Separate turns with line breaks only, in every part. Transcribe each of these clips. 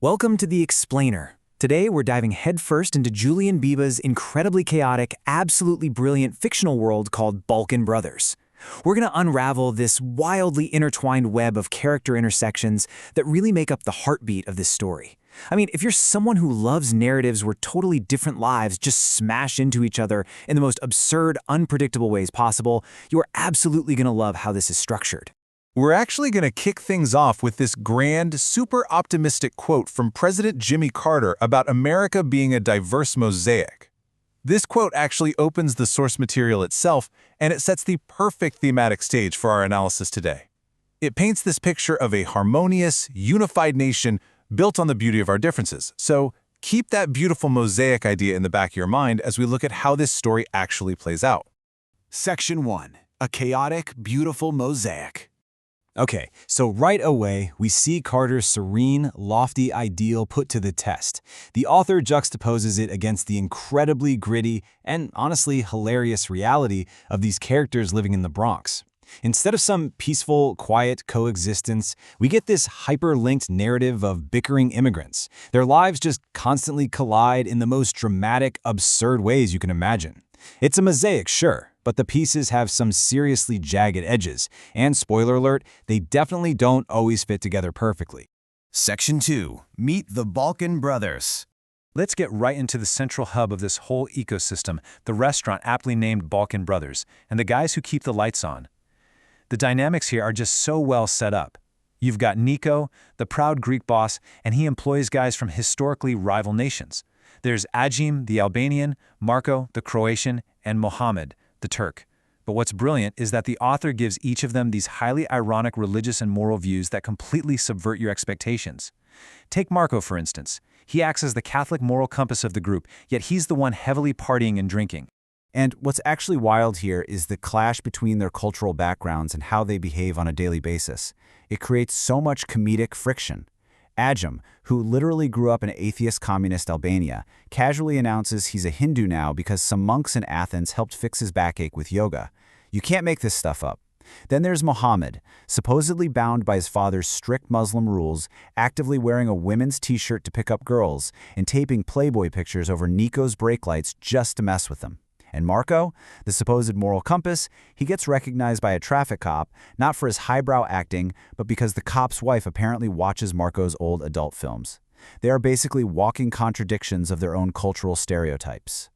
Welcome to The Explainer. Today we're diving headfirst into Julian Biba's incredibly chaotic, absolutely brilliant fictional world called Balkan Brothers. We're going to unravel this wildly intertwined web of character intersections that really make up the heartbeat of this story. I mean, if you're someone who loves narratives where totally different lives just smash into each other in the most absurd, unpredictable ways possible, you are absolutely going to love how this is structured.
We're actually going to kick things off with this grand, super optimistic quote from President Jimmy Carter about America being a diverse mosaic. This quote actually opens the source material itself, and it sets the perfect thematic stage for our analysis today. It paints this picture of a harmonious, unified nation built on the beauty of our differences. So keep that beautiful mosaic idea in the back of your mind as we look at how this story actually plays out.
Section 1. A chaotic, beautiful mosaic.
Okay, so right away, we see Carter's serene, lofty ideal put to the test. The author juxtaposes it against the incredibly gritty and honestly hilarious reality of these characters living in the Bronx. Instead of some peaceful, quiet coexistence, we get this hyperlinked narrative of bickering immigrants. Their lives just constantly collide in the most dramatic, absurd ways you can imagine. It's a mosaic, sure, but the pieces have some seriously jagged edges, and spoiler alert, they definitely don't always fit together perfectly.
Section 2. Meet the Balkan Brothers.
Let's get right into the central hub of this whole ecosystem, the restaurant aptly named Balkan Brothers, and the guys who keep the lights on. The dynamics here are just so well set up. You've got Nico, the proud Greek boss, and he employs guys from historically rival nations. There's Ajim, the Albanian, Marco, the Croatian, and Mohammed, the Turk. But what's brilliant is that the author gives each of them these highly ironic religious and moral views that completely subvert your expectations. Take Marco, for instance. He acts as the Catholic moral compass of the group, yet he's the one heavily partying and drinking.
And what's actually wild here is the clash between their cultural backgrounds and how they behave on a daily basis. It creates so much comedic friction. Ajim, who literally grew up in atheist communist Albania, casually announces he's a Hindu now because some monks in Athens helped fix his backache with yoga. You can't make this stuff up. Then there's Mohammed, supposedly bound by his father's strict Muslim rules, actively wearing a women's t-shirt to pick up girls and taping Playboy pictures over Nico's brake lights just to mess with them. And Marco, the supposed moral compass, he gets recognized by a traffic cop, not for his highbrow acting, but because the cop's wife apparently watches Marco's old adult films. They are basically walking contradictions of their own cultural stereotypes.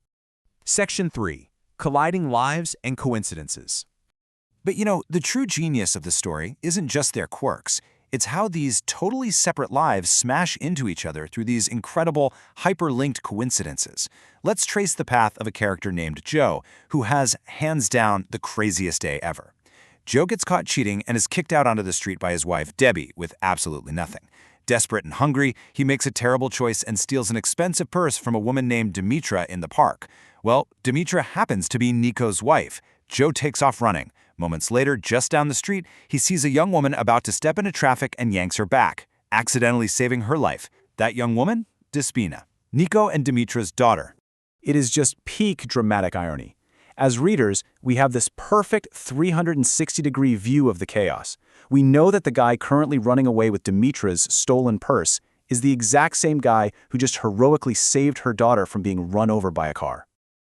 Section 3. Colliding lives and coincidences. But the true genius of the story isn't just their quirks. It's how these totally separate lives smash into each other through these incredible, hyperlinked coincidences. Let's trace the path of a character named Joe, who has, hands down, the craziest day ever. Joe gets caught cheating and is kicked out onto the street by his wife, Debbie, with absolutely nothing. Desperate and hungry, he makes a terrible choice and steals an expensive purse from a woman named Dimitra in the park. Well, Dimitra happens to be Nico's wife. Joe takes off running. Moments later, just down the street, he sees a young woman about to step into traffic and yanks her back, accidentally saving her life. That young woman? Despina, Nico and Dimitra's daughter.
It is just peak dramatic irony. As readers, we have this perfect 360-degree view of the chaos. We know that the guy currently running away with Dimitra's stolen purse is the exact same guy who just heroically saved her daughter from being run over by a car.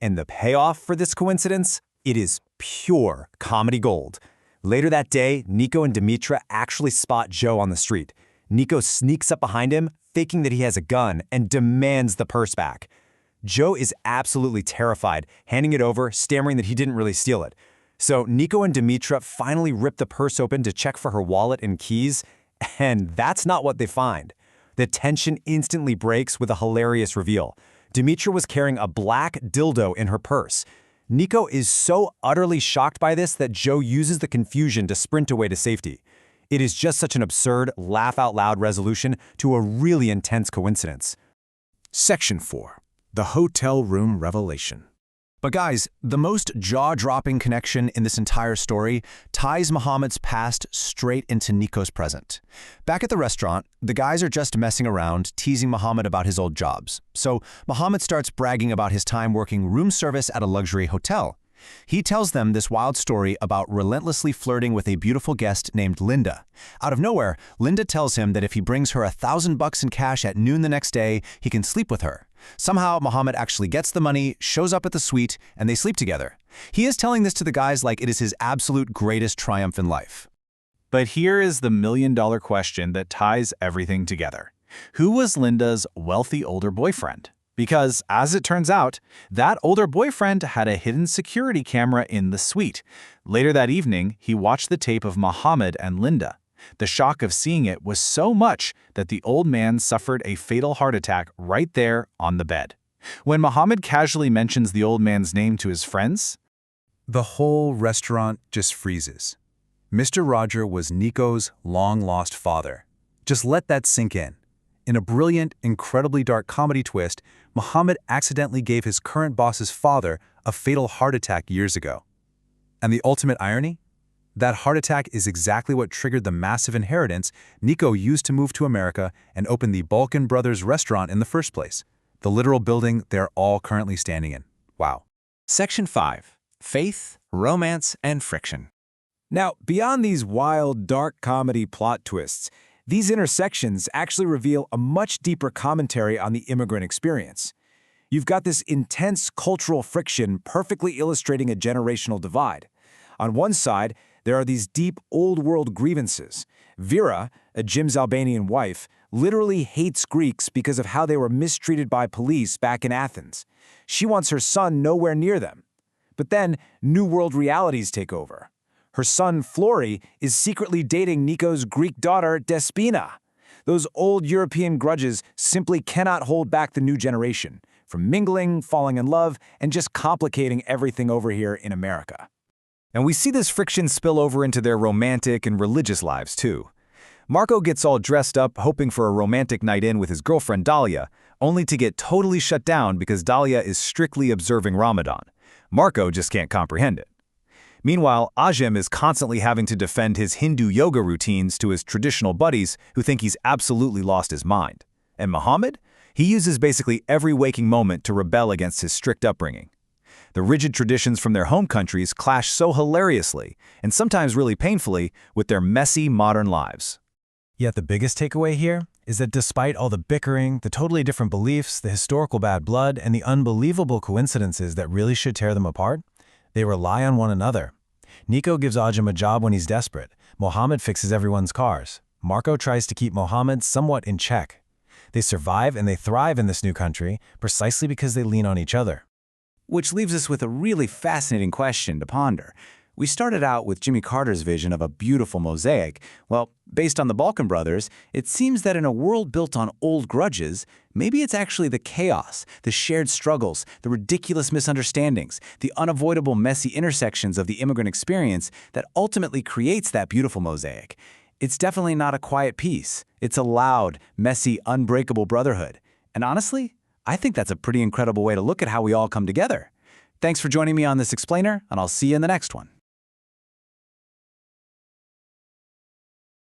And the payoff for this coincidence? It is pure comedy gold. Later that day, Nico and Dimitra actually spot Joe on the street. Nico sneaks up behind him, faking that he has a gun, and demands the purse back. Joe is absolutely terrified, handing it over, stammering that he didn't really steal it. So Nico and Dimitra finally rip the purse open to check for her wallet and keys, and that's not what they find. The tension instantly breaks with a hilarious reveal. Dimitra was carrying a black dildo in her purse. Nico is so utterly shocked by this that Joe uses the confusion to sprint away to safety. It is just such an absurd, laugh-out-loud resolution to a really intense coincidence.
Section 4. The Hotel Room Revelation. But guys, the most jaw-dropping connection in this entire story ties Mohammed's past straight into Nico's present. Back at the restaurant, the guys are just messing around, teasing Mohammed about his old jobs. So Mohammed starts bragging about his time working room service at a luxury hotel.
He tells them this wild story about relentlessly flirting with a beautiful guest named Linda. Out of nowhere, Linda tells him that if he brings her $1,000 in cash at noon the next day, he can sleep with her. Somehow, Muhammad actually gets the money, shows up at the suite, and they sleep together. He is telling this to the guys like it is his absolute greatest triumph in life.
But here is the million-dollar question that ties everything together. Who was Linda's wealthy older boyfriend? Because, as it turns out, that older boyfriend had a hidden security camera in the suite. Later that evening, he watched the tape of Muhammad and Linda. The shock of seeing it was so much that the old man suffered a fatal heart attack right there on the bed. When Muhammad casually mentions the old man's name to his friends,
The whole restaurant just freezes. Mr. Roger was Nico's long-lost father. Just let that sink in. In a brilliant, incredibly dark comedy twist, Muhammad accidentally gave his current boss's father a fatal heart attack years ago. And the ultimate irony? That heart attack is exactly what triggered the massive inheritance Nico used to move to America and open the Balkan Brothers restaurant in the first place, the literal building they're all currently standing in. Wow.
Section 5. Faith, Romance, and Friction.
Now, beyond these wild, dark comedy plot twists, these intersections actually reveal a much deeper commentary on the immigrant experience. You've got this intense cultural friction perfectly illustrating a generational divide. On one side, there are these deep old-world grievances. Vera, a Jim's Albanian wife, literally hates Greeks because of how they were mistreated by police back in Athens. She wants her son nowhere near them. But then, New World realities take over. Her son, Flory, is secretly dating Nico's Greek daughter, Despina. Those old European grudges simply cannot hold back the new generation, from mingling, falling in love, and just complicating everything over here in America.
And we see this friction spill over into their romantic and religious lives, too. Marco gets all dressed up, hoping for a romantic night in with his girlfriend Dalia, only to get totally shut down because Dalia is strictly observing Ramadan. Marco just can't comprehend it. Meanwhile, Ajim is constantly having to defend his Hindu yoga routines to his traditional buddies who think he's absolutely lost his mind. And Muhammad? He uses basically every waking moment to rebel against his strict upbringing. The rigid traditions from their home countries clash so hilariously, and sometimes really painfully, with their messy modern lives.
Yet the biggest takeaway here is that despite all the bickering, the totally different beliefs, the historical bad blood, and the unbelievable coincidences that really should tear them apart, they rely on one another. Nico gives Ajim a job when he's desperate. Mohammed fixes everyone's cars. Marco tries to keep Mohammed somewhat in check. They survive and they thrive in this new country precisely because they lean on each other.
Which leaves us with a really fascinating question to ponder. We started out with Jimmy Carter's vision of a beautiful mosaic. Well, based on the Balkan Brothers, it seems that in a world built on old grudges, maybe it's actually the chaos, the shared struggles, the ridiculous misunderstandings, the unavoidable messy intersections of the immigrant experience that ultimately creates that beautiful mosaic. It's definitely not a quiet piece. It's a loud, messy, unbreakable brotherhood. And honestly, I think that's a pretty incredible way to look at how we all come together. Thanks for joining me on this explainer, and I'll see you in the next one.